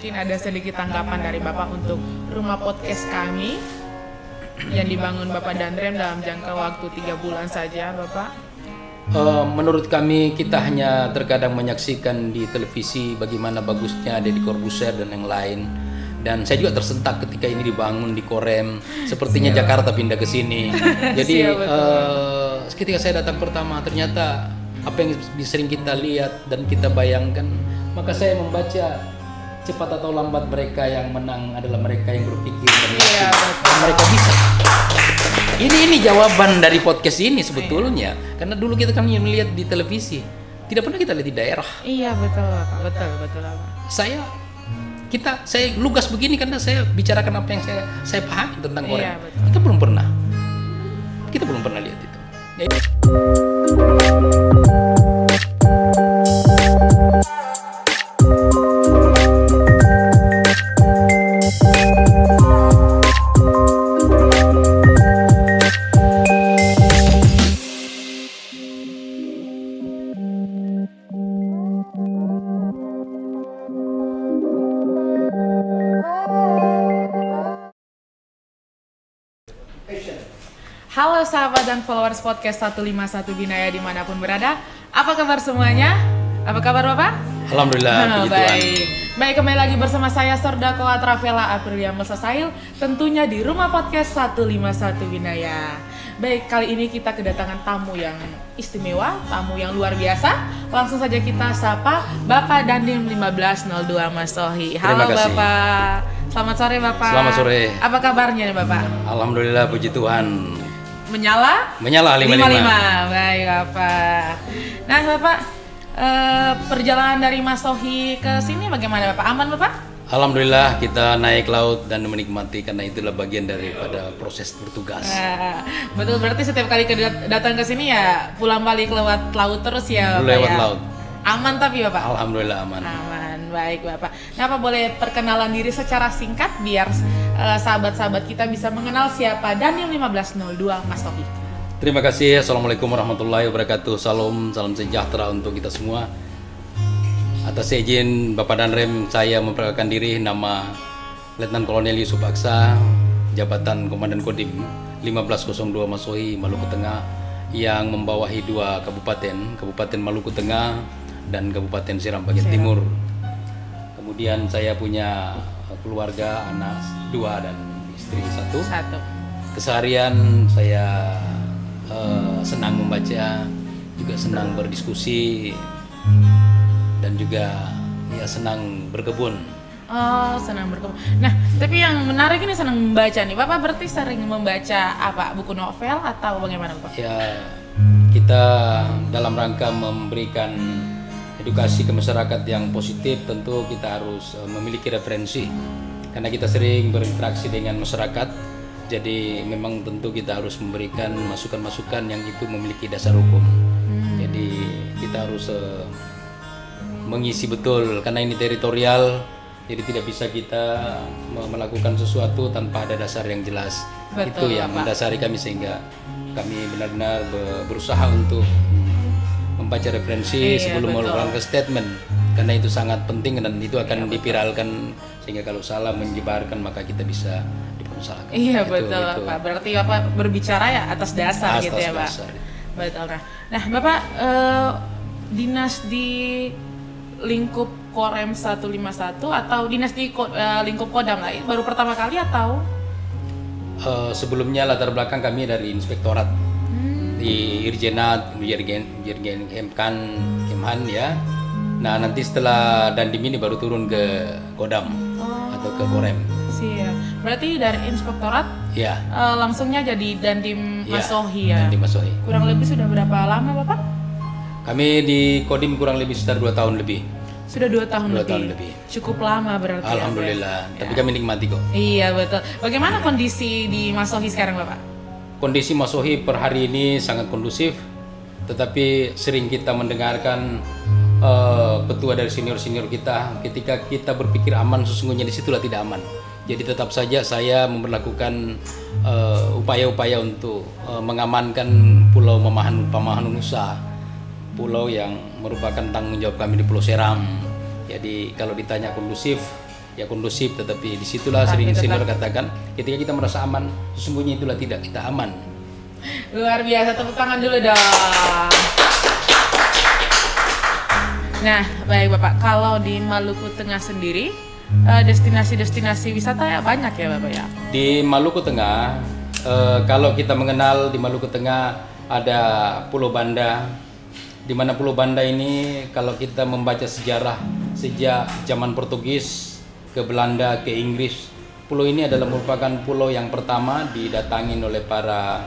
mungkin ada sedikit tanggapan dari Bapak untuk rumah podcast kami yang dibangun Bapak Danrem dalam jangka waktu 3 bulan saja, Bapak. Menurut kami, kita hanya terkadang menyaksikan di televisi bagaimana bagusnya Deddy Corbuzier dan yang lain. Dan saya juga tersentak ketika ini dibangun di Korem. Sepertinya Jakarta pindah ke sini. Jadi ketika saya datang pertama, ternyata apa yang sering kita lihat dan kita bayangkan, maka saya membaca cepat atau lambat mereka yang menang adalah mereka yang berpikir dan mereka bisa. Ini jawaban dari podcast ini sebetulnya. Karena dulu kita kan melihat di televisi, tidak pernah kita lihat di daerah. Iya betul Bapak, betul Bapak. Saya lugas begini karena saya bicarakan apa yang saya pahami tentang Korem. Iya, Kita belum pernah lihat itu. Halo sahabat dan followers podcast 151 Binaya dimanapun berada. Apa kabar semuanya? Apa kabar Bapak? Alhamdulillah, puji Tuhan. Baik, kembali lagi bersama saya Sordako Atravela Aprilia Melsasail, tentunya di rumah podcast 151 Binaya. Baik, kali ini kita kedatangan tamu yang istimewa, tamu yang luar biasa. Langsung saja kita sapa Bapak Dandim 1502 Mas Sohi. Halo Bapak. Selamat sore Bapak. Selamat sore. Apa kabarnya nih Bapak? Alhamdulillah, puji Tuhan. Menyala 55. Baik Bapak. Nah Bapak, perjalanan dari Mas Sohi ke sini bagaimana Bapak? Aman Bapak? Alhamdulillah, kita naik laut dan menikmati karena itulah bagian daripada proses bertugas. Betul, berarti setiap kali datang ke sini ya pulang balik lewat laut terus ya Bapak? Lewat ya? laut. Aman tapi Bapak? Alhamdulillah aman. Aman, baik Bapak. Nah Pak, boleh perkenalan diri secara singkat biar sahabat-sahabat kita bisa mengenal siapa Dandim 1502 Mas Sohi. Terima kasih. Assalamualaikum warahmatullahi wabarakatuh. Salam sejahtera untuk kita semua. Atas izin Bapak Danrem, saya memperkenalkan diri, nama Letnan Kolonel Yusuf Aksa, jabatan Komandan Kodim 1502 Mas Sohi, Maluku Tengah, yang membawahi 2 kabupaten, Kabupaten Maluku Tengah dan Kabupaten Seram bagian timur. Kemudian saya punya keluarga, anak 2 dan istri 1. Keseharian saya senang membaca, juga senang berdiskusi, dan juga ya senang berkebun. Oh, senang berkebun. Nah, tapi yang menarik ini senang membaca nih. Bapak berarti sering membaca apa? Buku novel atau bagaimana Bapak? Ya, kita dalam rangka memberikan edukasi ke masyarakat yang positif, tentu kita harus memiliki referensi. Karena kita sering berinteraksi dengan masyarakat, jadi memang tentu kita harus memberikan masukan-masukan yang itu memiliki dasar hukum. Jadi kita harus mengisi betul, karena ini teritorial, jadi tidak bisa kita melakukan sesuatu tanpa ada dasar yang jelas. Betul, itu yang Bapak. mendasari kami, sehingga kami benar-benar berusaha untuk membaca referensi sebelum mengeluarkan statement, karena itu sangat penting dan itu akan dipiralkan, sehingga kalau salah menyebarkan maka kita bisa dipermasalahkan. Iya betul Pak. Berarti Bapak berbicara ya atas dasar gitu ya Pak. Dasar. Betul. Nah Bapak dinas di lingkup Korem 151 atau dinas di lingkup Kodam lah, baru pertama kali atau? Sebelumnya latar belakang kami dari inspektorat di Irjenat, Dirjen Kemhan ya. Nah nanti setelah Dandim ini baru turun ke Kodam atau ke Korem. Siap. Berarti dari inspektorat Ya. Langsungnya jadi Dandim Mas Sohi ya. Dandim Mas Sohi. Kurang lebih sudah berapa lama Bapak? Kami di Kodim kurang lebih sekitar 2 tahun lebih. Sudah 2 tahun 2 lebih. tahun lebih. Cukup lama berarti. Alhamdulillah. Ya. Tapi kami nikmati kok. Iya betul. Bagaimana kondisi di Mas Sohi sekarang Bapak? Kondisi Mas Sohi per hari ini sangat kondusif, tetapi sering kita mendengarkan petua dari senior-senior kita, ketika kita berpikir aman, sesungguhnya disitulah tidak aman. Jadi tetap saja saya memperlakukan upaya-upaya untuk mengamankan Pulau Pamahan Nusa, pulau yang merupakan tanggung jawab kami di Pulau Seram. Jadi kalau ditanya kondusif, ya kondusif, tetapi disitulah sering senior katakan ketika kita merasa aman, sesungguhnya itulah tidak kita aman. Luar biasa, tepuk tangan dulu dong. Nah, baik Bapak, kalau di Maluku Tengah sendiri destinasi-destinasi wisata ya banyak ya Bapak ya? Di Maluku Tengah, kalau kita mengenal di Maluku Tengah ada Pulau Banda, di mana Pulau Banda ini kalau kita membaca sejarah sejak zaman Portugis ke Belanda ke Inggris, pulau ini adalah merupakan pulau yang pertama didatangi oleh para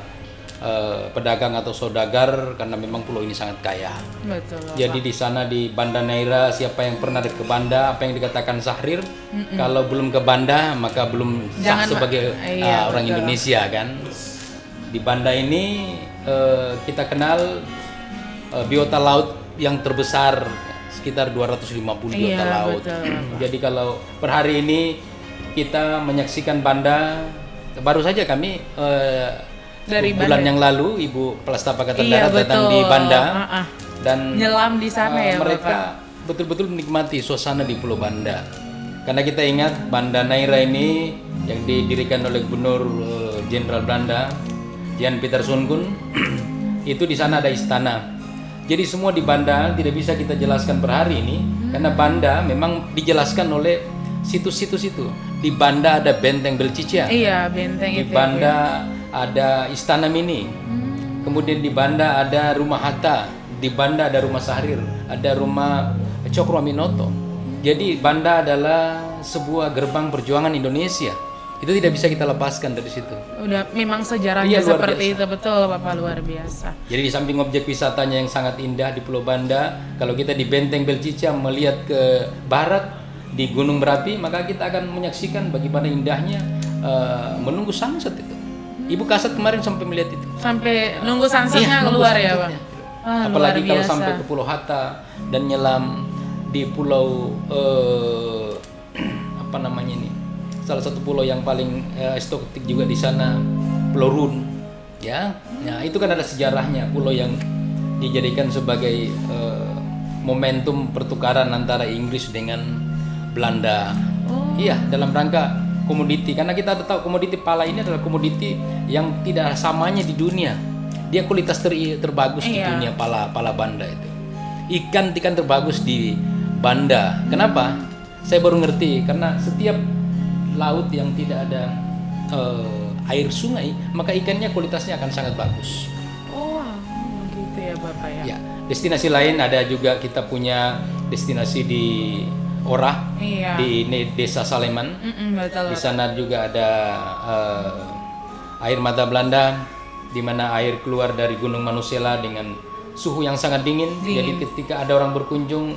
pedagang atau saudagar karena memang pulau ini sangat kaya. Betul. Jadi di sana di Banda Neira, siapa yang pernah ke Banda, apa yang dikatakan Sahrir, kalau belum ke Banda maka belum sah sebagai orang Indonesia kan. Di Banda ini kita kenal biota laut yang terbesar sekitar 250 biota laut. Jadi kalau per hari ini kita menyaksikan Banda, baru saja kami dari bulan yang lalu Ibu Pelastapakatan Darat datang di Banda dan nyelam di sana ya mereka betul-betul menikmati suasana di Pulau Banda. Karena kita ingat Banda Neira ini yang didirikan oleh Gubernur Jenderal Belanda Jan Pieter Soenkoen itu di sana ada istana. Jadi semua di Banda tidak bisa kita jelaskan per hari ini karena Banda memang dijelaskan oleh situs-situs itu. Di Banda ada Benteng Belcicia. Iya, benteng di itu. Di Banda ada Istana Mini. Kemudian di Banda ada Rumah Hatta, di Banda ada Rumah Sahrir, ada Rumah Cokro Aminoto. Jadi Banda adalah sebuah gerbang perjuangan Indonesia. Itu tidak bisa kita lepaskan dari situ. Udah memang sejarahnya seperti itu, betul Bapak, luar biasa. Jadi di samping objek wisatanya yang sangat indah di Pulau Banda, kalau kita di Benteng Belcicia melihat ke barat di Gunung Merapi, maka kita akan menyaksikan bagaimana indahnya menunggu sunset itu. Ibu Kasat kemarin sampai melihat itu. Sampai nunggu sunsetnya keluar ya, Bang. Apalagi kalau sampai ke Pulau Hatta dan nyelam di pulau apa namanya ini? Salah satu pulau yang paling estetik juga di sana, Pulau Run. Ya. Nah, itu kan ada sejarahnya, pulau yang dijadikan sebagai momentum pertukaran antara Inggris dengan Belanda. Iya, dalam rangka komoditi, karena kita tahu komoditi pala ini adalah komoditi yang tidak samanya di dunia. Dia kualitas terbagus di dunia, pala Banda itu. Ikan terbagus di Banda. Kenapa? Saya baru ngerti karena setiap laut yang tidak ada air sungai, maka ikannya kualitasnya akan sangat bagus. Oh, gitu ya Bapak ya. Ya, destinasi lain ada juga, kita punya destinasi di Orah, di Desa Saleman. Betul. Di sana juga ada air mata Belanda, di mana air keluar dari Gunung Manusela dengan suhu yang sangat dingin. Jadi ketika ada orang berkunjung,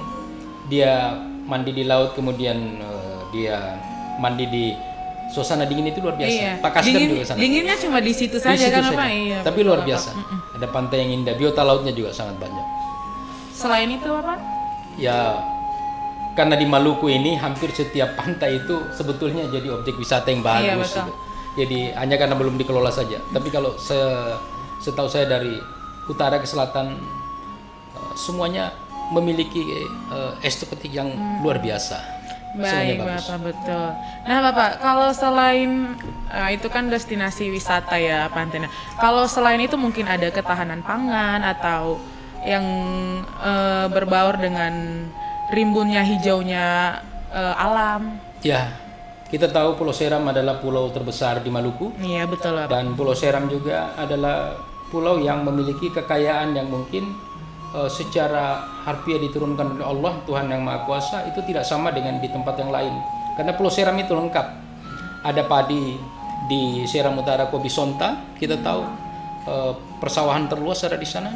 dia mandi di laut, kemudian dia mandi di suasana dingin, itu luar biasa. Iya. Pak Kasdan juga sana. Dinginnya cuma di situ saja kan Pak? Iya. Tapi luar biasa. Ada pantai yang indah, biota lautnya juga sangat banyak. Selain itu apa? Ya, karena di Maluku ini hampir setiap pantai itu sebetulnya jadi objek wisata yang bagus. Gitu. Jadi hanya karena belum dikelola saja. Tapi kalau setahu saya dari utara ke selatan semuanya memiliki estetik yang luar biasa. Baik Bapak, betul. Nah Bapak, kalau selain itu kan destinasi wisata ya pantainya. Kalau selain itu mungkin ada ketahanan pangan atau yang berbaur dengan rimbunnya hijaunya alam. Ya, kita tahu Pulau Seram adalah pulau terbesar di Maluku. Iya betul Bapak. Dan Pulau Seram juga adalah pulau yang memiliki kekayaan yang mungkin secara harfiah diturunkan oleh Allah, Tuhan yang Maha Kuasa, itu tidak sama dengan di tempat yang lain. Karena Pulau Seram itu lengkap. Ada padi di Seram Utara Kobisonta, kita tahu persawahan terluas ada di sana.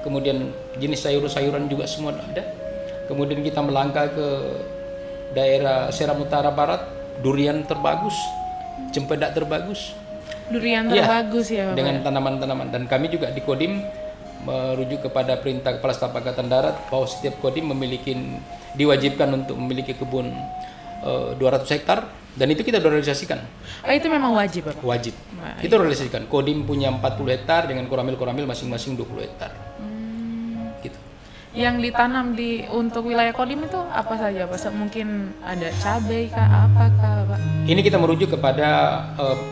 Kemudian jenis sayur-sayuran juga semua ada. Kemudian kita melangkah ke daerah Seram Utara Barat, durian terbagus, cempedak terbagus. Durian terbagus ya Bapak. Dengan tanaman-tanaman. Dan kami juga di Kodim merujuk kepada perintah Kepala Staf Angkatan Darat bahwa setiap Kodim diwajibkan untuk memiliki kebun 200 hektar, dan itu kita sudah realisasikan. Itu memang wajib Bapak? Wajib. Kita realisasikan. Kodim punya 40 hektar dengan koramil masing-masing 20 hektar. Gitu. yang ditanam untuk wilayah Kodim itu apa saja Pak? Mungkin ada cabai kah, apakah Pak? Ini kita merujuk kepada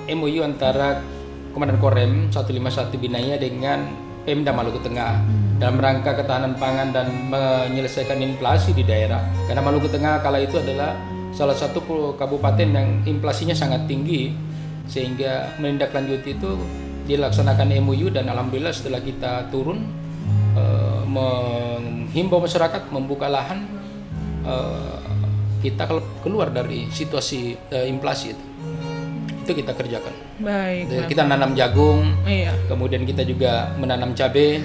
MOU antara Komandan Korem 151 Binaya dengan Pemda Maluku Tengah dalam rangka ketahanan pangan dan menyelesaikan inflasi di daerah. Karena Maluku Tengah kala itu adalah salah satu kabupaten yang inflasinya sangat tinggi, sehingga menindaklanjuti itu dilaksanakan MOU, dan alhamdulillah setelah kita turun menghimbau masyarakat membuka lahan, kita keluar dari situasi inflasi itu kita kerjakan. Baik. Kita nanam jagung, iya. Kemudian kita juga menanam cabai,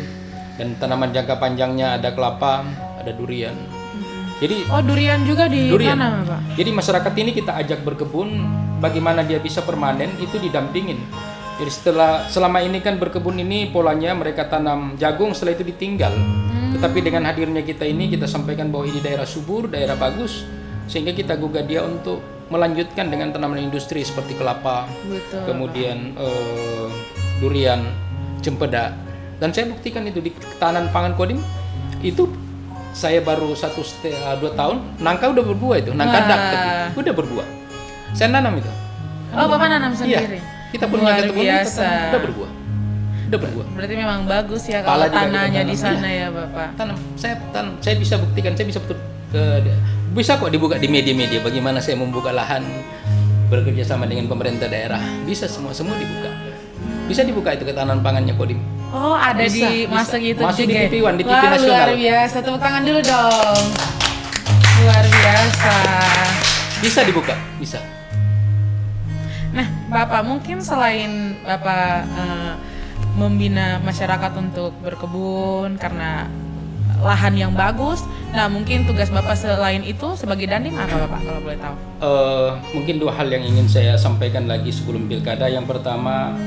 dan tanaman jangka panjangnya ada kelapa, ada durian. Jadi durian juga ditanam Pak. Jadi masyarakat ini kita ajak berkebun, bagaimana dia bisa permanen itu didampingin. Jadi selama ini kan berkebun ini polanya mereka tanam jagung, setelah itu ditinggal. Tetapi dengan hadirnya kita ini, kita sampaikan bahwa ini daerah subur, daerah bagus, sehingga kita gugah dia untuk melanjutkan dengan tanaman industri seperti kelapa, betul, kemudian durian, cempedak. Dan saya buktikan itu di ketahanan pangan Kodim itu. Saya baru 1,5-2 tahun, nangka udah berbuah itu, nangka dak udah berbuah. Saya nanam itu. Bapak nanam sendiri? Iya. Kita punya ketemu biasa. Udah berbuah. Berarti memang bagus ya kalau tanahnya di sana ya Bapak. Saya bisa buktikan, saya bisa bisa kok dibuka di media-media bagaimana saya membuka lahan bekerja sama dengan pemerintah daerah. Bisa semua dibuka. Bisa dibuka itu ketahanan pangannya Kodim. Ada bisa, di masuk itu masih juga. Di TV One, di TV nasional. Luar biasa, tepuk tangan dulu dong. Luar biasa. Bisa dibuka, bisa. Nah, Bapak mungkin selain Bapak membina masyarakat untuk berkebun karena lahan yang bagus, nah mungkin tugas Bapak selain itu sebagai Dandim apa Bapak kalau boleh tahu? Mungkin 2 hal yang ingin saya sampaikan lagi sebelum pilkada. Yang pertama,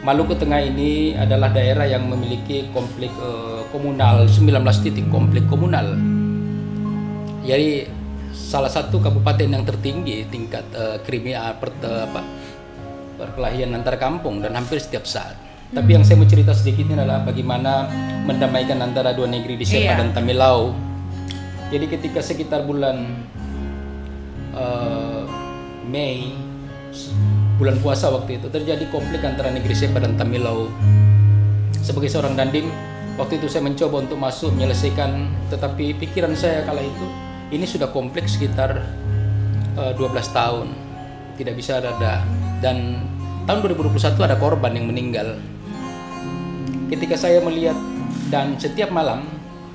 Maluku Tengah ini adalah daerah yang memiliki konflik komunal, 19 titik konflik komunal. Jadi salah satu kabupaten yang tertinggi tingkat kriminal perkelahian antar kampung dan hampir setiap saat. Tapi yang saya mau cerita sedikit ini adalah bagaimana mendamaikan antara dua negeri di Sepa dan Tamilau. Jadi ketika sekitar bulan Mei, bulan puasa waktu itu, terjadi konflik antara negeri Sepa dan Tamilau. Sebagai seorang Dandim, waktu itu saya mencoba untuk masuk menyelesaikan, tetapi pikiran saya kala itu ini sudah konflik sekitar 12 tahun, tidak bisa reda. Dan tahun 2021 ada korban yang meninggal. Ketika saya melihat, dan setiap malam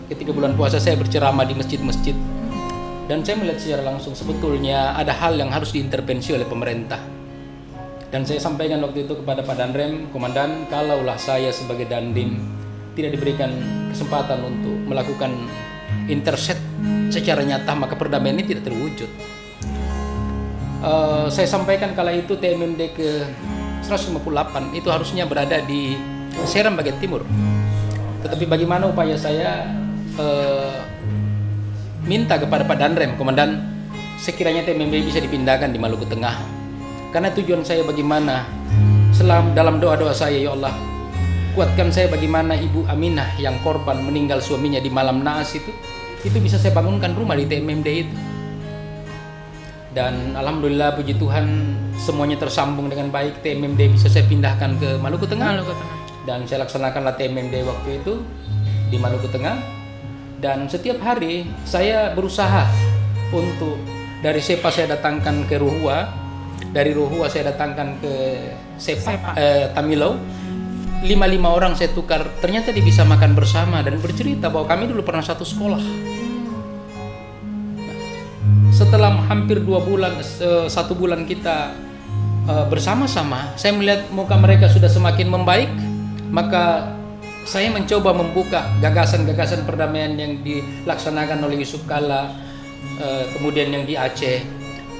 ketika bulan puasa saya berceramah di masjid-masjid, dan saya melihat secara langsung sebetulnya ada hal yang harus diintervensi oleh pemerintah. Dan saya sampaikan waktu itu kepada Pak Danrem, Komandan, kalaulah saya sebagai Dandim tidak diberikan kesempatan untuk melakukan intercept secara nyata, maka perdamaian ini tidak terwujud. Saya sampaikan kala itu TMMD ke 158 itu harusnya berada di Seram bagian timur. Tetapi bagaimana upaya saya minta kepada Pak Danrem, Komandan, sekiranya TMMD bisa dipindahkan di Maluku Tengah. Karena tujuan saya bagaimana, dalam doa-doa saya, ya Allah, kuatkan saya bagaimana Ibu Aminah yang korban meninggal suaminya di malam naas itu bisa saya bangunkan rumah di TMMD itu. Dan alhamdulillah puji Tuhan semuanya tersambung dengan baik. TMMD bisa saya pindahkan ke Maluku Tengah. Dan saya laksanakanlah TMMD waktu itu di Maluku Tengah. Dan setiap hari saya berusaha untuk dari Sepa saya datangkan ke Rohua, dari Rohua saya datangkan ke Tamilau. 5 orang saya tukar, ternyata dia bisa makan bersama dan bercerita bahwa kami dulu pernah satu sekolah. Setelah hampir 2 bulan, 1 bulan kita bersama-sama, saya melihat muka mereka sudah semakin membaik. Maka saya mencoba membuka gagasan-gagasan perdamaian yang dilaksanakan oleh Yusuf Kalla, kemudian yang di Aceh.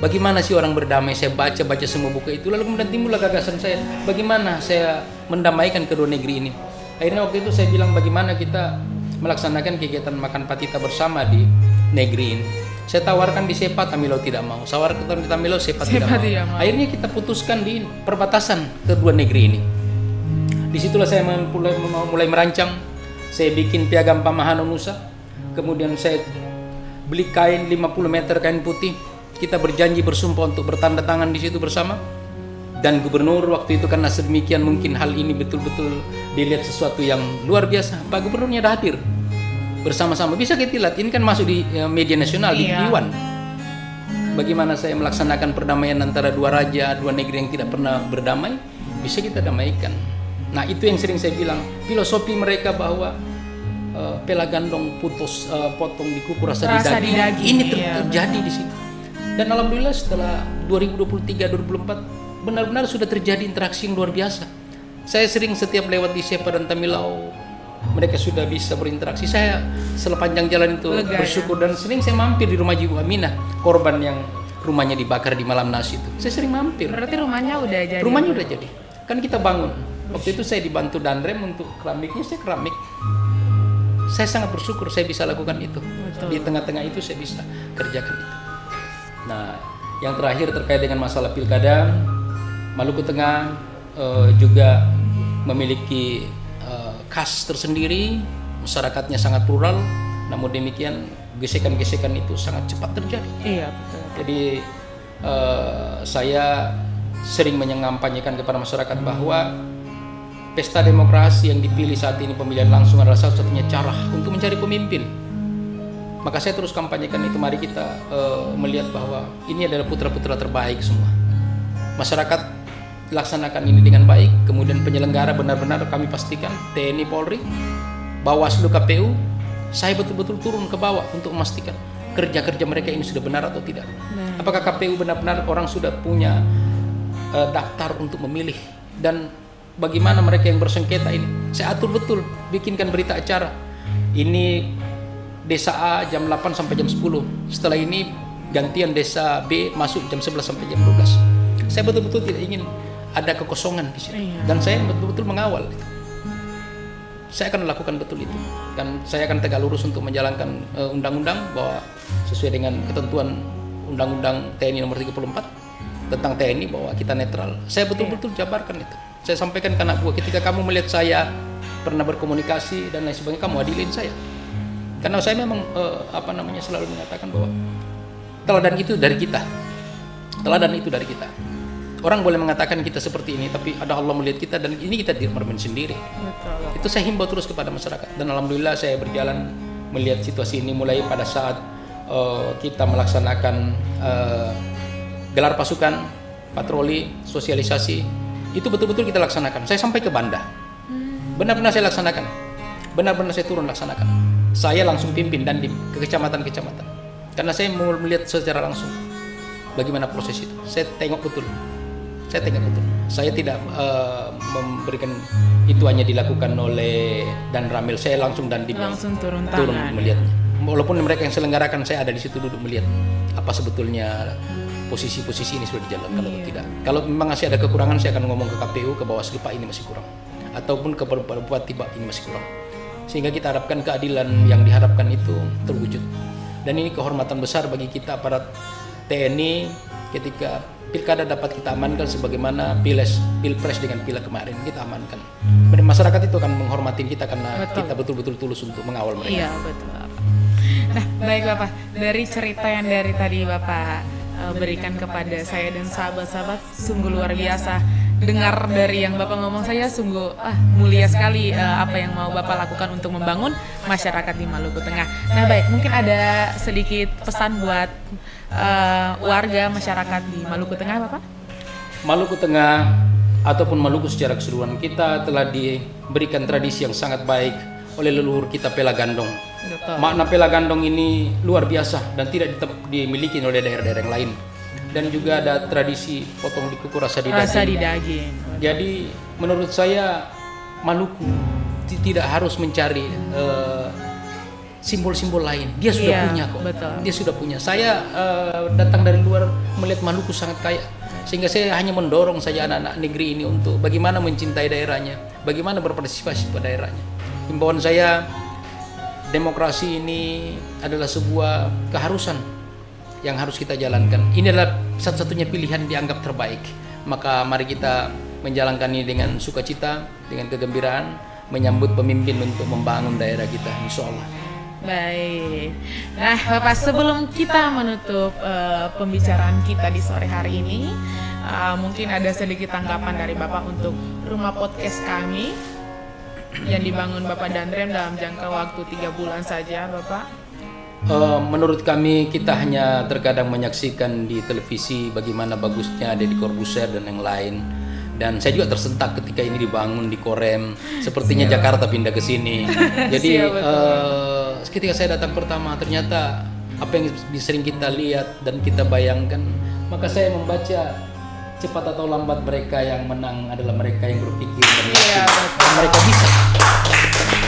Bagaimana sih orang berdamai? Saya baca semua buku itu, lalu kemudian timbullah gagasan saya, bagaimana saya mendamaikan kedua negeri ini. Akhirnya waktu itu saya bilang, bagaimana kita melaksanakan kegiatan makan patita bersama di negeri ini. Saya tawarkan di Sepa, Tamilau tidak mau. Tawarkan di Tamilau, Sepa tidak mau. Akhirnya kita putuskan di perbatasan kedua negeri ini. Disitulah saya mulai merancang. Saya bikin piagam pamahanan Nusa. kemudian saya beli kain 50 meter kain putih, kita berjanji bersumpah untuk bertanda tangan di situ bersama. Dan gubernur waktu itu karena sedemikian mungkin hal ini betul-betul dilihat sesuatu yang luar biasa, Pak Gubernurnya dah hadir bersama-sama. Bisa kita lihat, ini kan masuk di media nasional, di Iwan. Bagaimana saya melaksanakan perdamaian antara dua raja, dua negeri yang tidak pernah berdamai, bisa kita damaikan. Nah itu yang sering saya bilang, filosofi mereka bahwa pela gandong putus, potong di kuku rasa di daging. Ini terjadi di situ. Dan alhamdulillah setelah 2023-2024 benar-benar sudah terjadi interaksi yang luar biasa. Saya sering setiap lewat di Sepa dan Tamilau, mereka sudah bisa berinteraksi. Saya sepanjang jalan itu bersyukur dan sering saya mampir di rumah Ibu Aminah, korban yang rumahnya dibakar di Malam Nas itu. Saya sering mampir. Berarti rumahnya udah jadi? Rumahnya udah jadi. Kan kita bangun. Waktu itu saya dibantu Danrem untuk keramiknya, saya keramik. Saya sangat bersyukur saya bisa lakukan itu. Betul. Di tengah-tengah itu saya bisa kerjakan itu. Nah, yang terakhir terkait dengan masalah pilkada, Maluku Tengah juga memiliki khas tersendiri, masyarakatnya sangat plural, namun demikian gesekan-gesekan itu sangat cepat terjadi. Iya, betul. Jadi saya sering menyampaikan kepada masyarakat bahwa pesta demokrasi yang dipilih saat ini, pemilihan langsung, adalah satu-satunya cara untuk mencari pemimpin. Maka saya terus kampanyekan itu. Mari kita melihat bahwa ini adalah putra-putra terbaik semua. Masyarakat laksanakan ini dengan baik, kemudian penyelenggara benar-benar kami pastikan, TNI, Polri, Bawaslu, KPU, saya betul-betul turun ke bawah untuk memastikan kerja-kerja mereka ini sudah benar atau tidak. Apakah KPU benar-benar orang sudah punya daftar untuk memilih, dan bagaimana mereka yang bersengketa ini saya atur betul, bikinkan berita acara. Ini desa A jam 8 sampai jam 10, setelah ini gantian desa B masuk jam 11 sampai jam 12. Saya betul-betul tidak ingin ada kekosongan di situ. Dan saya betul-betul mengawal itu. Saya akan lakukan betul itu. Dan saya akan tegak lurus untuk menjalankan undang-undang bahwa sesuai dengan ketentuan Undang-Undang TNI nomor 34 tentang TNI bahwa kita netral. Saya betul-betul jabarkan itu. Saya sampaikan ke anak buah, ketika kamu melihat saya pernah berkomunikasi dan lain sebagainya, kamu adilin saya. Karena saya memang selalu mengatakan bahwa teladan itu dari kita. Teladan itu dari kita. Orang boleh mengatakan kita seperti ini, tapi ada Allah melihat kita dan ini kita tidak bermain sendiri. Betul. Itu saya himbau terus kepada masyarakat. Dan alhamdulillah saya berjalan melihat situasi ini mulai pada saat kita melaksanakan gelar pasukan, patroli, sosialisasi. Itu betul-betul kita laksanakan. Saya sampai ke Banda. Benar-benar saya laksanakan. Benar-benar saya turun laksanakan. Saya langsung pimpin dan ke kecamatan-kecamatan. Karena saya mau melihat secara langsung bagaimana proses itu. Saya tengok betul. Saya tidak memberikan itu hanya dilakukan oleh Dan Ramil. Saya langsung turun melihatnya. Walaupun mereka yang selenggarakan, saya ada di situ duduk melihat apa sebetulnya posisi-posisi ini sudah dijalankan atau tidak. Kalau memang masih ada kekurangan, saya akan ngomong ke KPU, ke Bawaslu, Pak ini masih kurang, ataupun ke Bupati, Pak ini masih kurang. Sehingga kita harapkan keadilan yang diharapkan itu terwujud. Dan ini kehormatan besar bagi kita aparat TNI ketika pilkada dapat kita amankan sebagaimana pilpres dengan pileg kemarin kita amankan. Dan masyarakat itu akan menghormati kita karena kita betul-betul tulus untuk mengawal mereka. Iya, betul. Nah, baik Bapak, dari cerita yang dari tadi Bapak berikan kepada saya dan sahabat-sahabat sungguh luar biasa. Dengar dari yang Bapak ngomong, saya sungguh mulia sekali apa yang mau Bapak lakukan untuk membangun masyarakat di Maluku Tengah. Nah baik, mungkin ada sedikit pesan buat warga masyarakat di Maluku Tengah, Bapak? Maluku Tengah ataupun Maluku secara keseluruhan, kita telah diberikan tradisi yang sangat baik oleh leluhur kita, pela gandong. Betul. Makna pela gandong ini luar biasa dan tidak dimiliki oleh daerah-daerah yang lain. Dan juga ada tradisi potong di kuku rasa di daging. Jadi menurut saya Maluku tidak harus mencari simbol-simbol lain. Dia sudah punya kok. Betul. Dia sudah punya. Saya datang dari luar melihat Maluku sangat kaya. Sehingga saya hanya mendorong saja anak-anak negeri ini untuk bagaimana mencintai daerahnya, bagaimana berpartisipasi pada daerahnya. Himbauan saya, demokrasi ini adalah sebuah keharusan yang harus kita jalankan. Ini adalah satu-satunya pilihan dianggap terbaik. Maka mari kita menjalankan ini dengan sukacita, dengan kegembiraan, menyambut pemimpin untuk membangun daerah kita, insya Allah. Baik. Nah, Bapak, sebelum kita menutup pembicaraan kita di sore hari ini, mungkin ada sedikit tanggapan dari Bapak untuk rumah podcast kami yang dibangun Bapak Danrem dalam jangka waktu 3 bulan saja, Bapak. Menurut kami, kita hanya terkadang menyaksikan di televisi bagaimana bagusnya Deddy Corbuzier dan yang lain. Dan saya juga tersentak ketika ini dibangun di Korem. Sepertinya Jakarta pindah ke sini. Jadi ketika saya datang pertama, ternyata apa yang sering kita lihat dan kita bayangkan, maka saya membaca cepat atau lambat mereka yang menang adalah mereka yang berpikir dan yakin dan mereka bisa.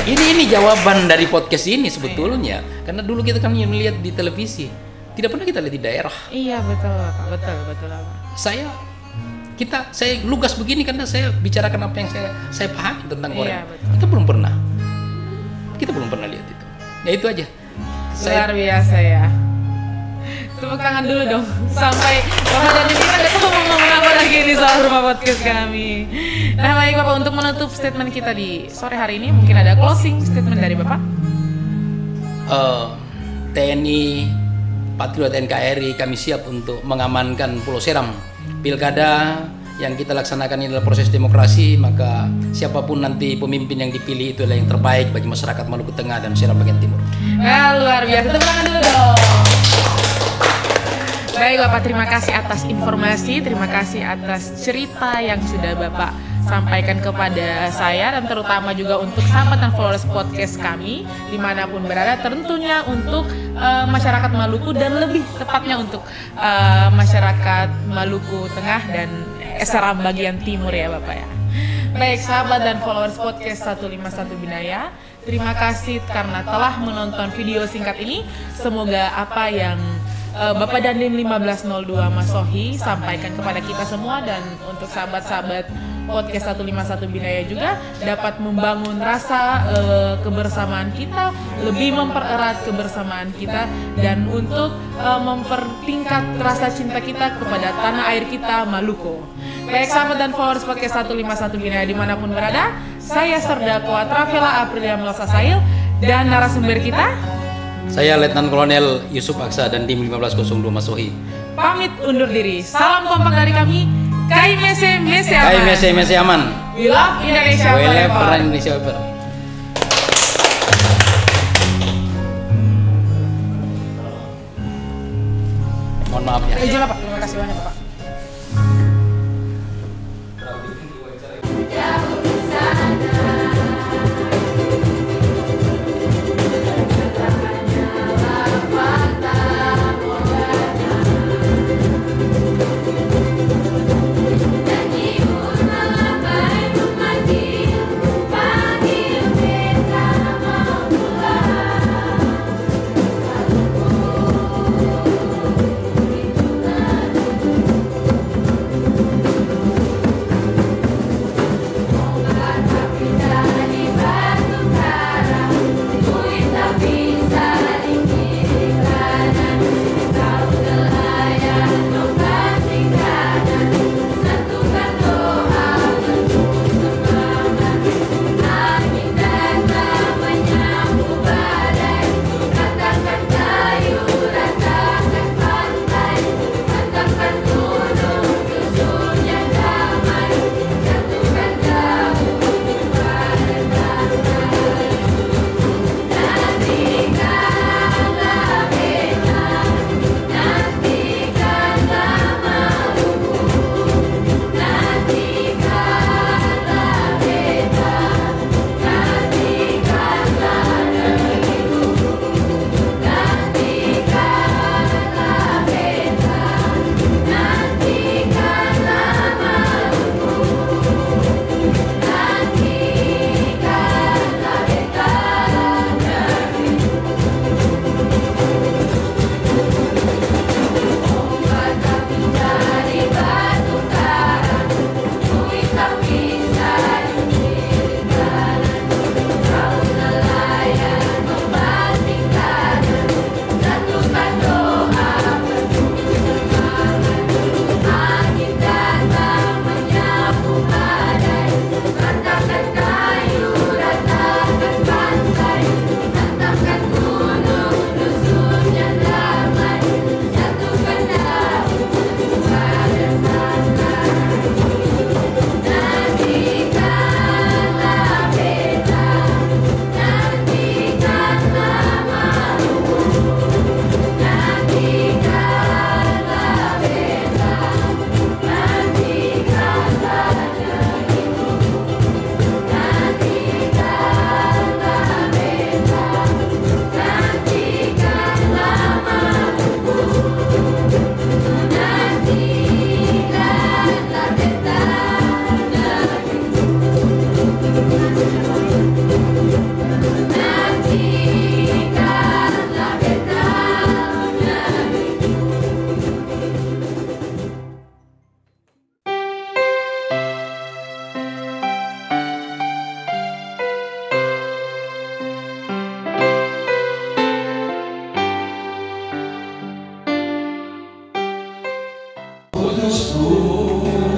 Ini jawaban dari podcast ini sebetulnya. Karena dulu kita kan melihat di televisi, tidak pernah kita lihat di daerah. Iya, betul Bapak, betul Bapak. Saya lugas begini karena saya bicarakan apa yang saya pahami tentang Korem. Iya, Kita belum pernah lihat itu. Ya itu aja. Luar biasa ya. Tepuk tangan dulu dong. Sampai Bapak dan kita nggak tahu mau ngomong apa lagi di soal rumah podcast kami. Nah, baik Bapak, untuk menutup statement kita di sore hari ini, mungkin ada closing statement dari Bapak. TNI, Patriot NKRI, kami siap untuk mengamankan Pulau Seram. Pilkada yang kita laksanakan ini adalah proses demokrasi, maka siapapun nanti pemimpin yang dipilih itu adalah yang terbaik bagi masyarakat Maluku Tengah dan Seram bagian timur. Nah, luar biasa. Tepuk tangan dulu dong. Baik Bapak, terima kasih atas informasi, terima kasih atas cerita yang sudah Bapak sampaikan kepada saya dan terutama juga untuk sahabat dan followers podcast kami dimanapun berada, tentunya untuk masyarakat Maluku dan lebih tepatnya untuk masyarakat Maluku Tengah dan Seram bagian timur ya Bapak ya. Baik sahabat dan followers podcast 151 Binaya, terima kasih karena telah menonton video singkat ini. Semoga apa yang Bapak Dandim 1502 Mas Sohi sampaikan kepada kita semua dan untuk sahabat-sahabat podcast 151 Binaya juga dapat membangun rasa kebersamaan kita, lebih mempererat kebersamaan kita dan untuk mempertingkat rasa cinta kita kepada tanah air kita Maluku. Baik sahabat dan followers podcast 151 Binaya dimanapun berada, saya Serdako Atrafela Aprilia Melsasail dan narasumber kita saya Letnan Kolonel Yusuf Aksa dan tim 1502 Mas Sohi. Pamit undur diri. Salam kompak dari kami. Kai Mese Mese Aman. Kai Mese Aman. We love Indonesia forever. Indonesia forever. Mohon maaf ya. Izin Bapak. Terima kasih banyak Bapak.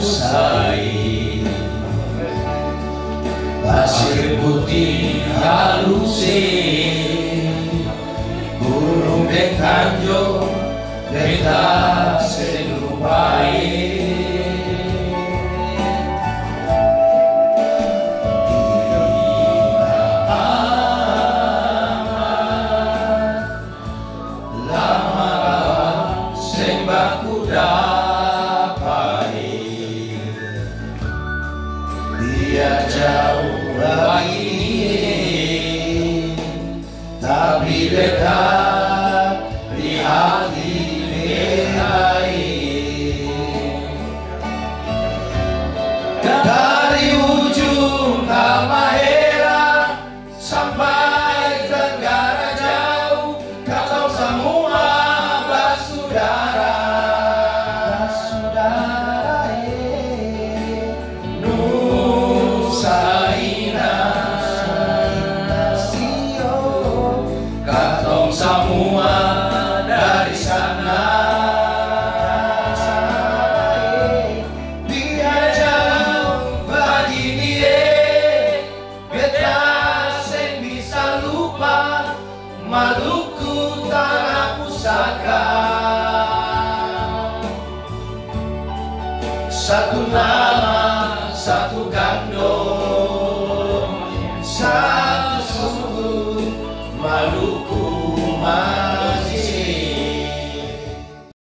usai pasir putih halus burung bekanjo beta serupai dia jauh lagi tapi dekat di hati dari ujung Halmahera sampai Tenggara jauh kau semua bersaudara semua dari sana dia jauh begini beta seng bisa lupa Maluku tanah pusaka satu nama